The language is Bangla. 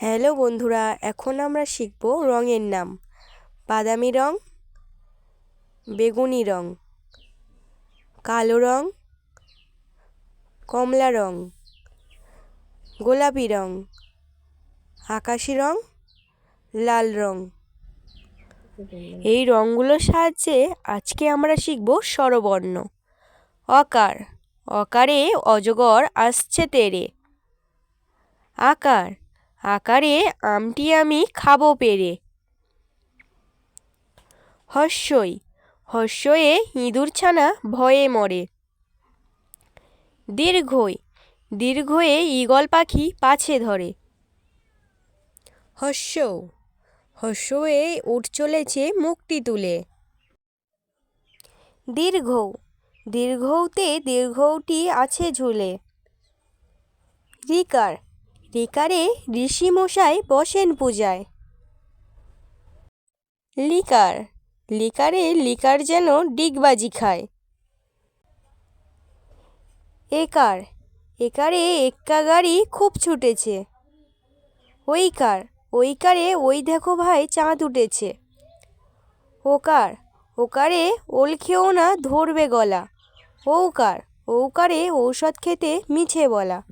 হ্যালো বন্ধুরা, এখন আমরা শিখব রঙের নাম। বাদামি রং, বেগুনি রং, কালো রং, কমলা রং, গোলাপি রং, আকাশি রং, লাল রং। এই রঙগুলোর সাহায্যে আজকে আমরা শিখব স্বরবর্ণ। অকার, অকারে অজগর আসছে তেরে। আকার, আকারে আমটি আমি খাবো পেরে। হর্ষই, হর্ষয়ে ইঁদুর ছানা ভয়ে মরে। দীর্ঘই, দীর্ঘয়ে ঈগল পাখি পাছে ধরে। হর্ষৌ, হর্ষয়ে উট চলেছে মুখটি তুলে। দীর্ঘৌ, দীর্ঘৌতে দীর্ঘৌটি আছে ঝুলে। ঋকার, ঋকারে ঋষি মশাই বসেন পূজায়। লিকার, লিকারে লিকার যেন ডিগবাজি খায়। একার, একারে এক্কা গাড়ি খুব ছুটেছে। ঐকার, ঐকারে ওই দেখো ভাই চাঁদ উঠেছে। ওকার, ওকারে ওল খেও না ধরবে গলা। ঔকার, ঔকারে ঔষধ খেতে মিছে বলা।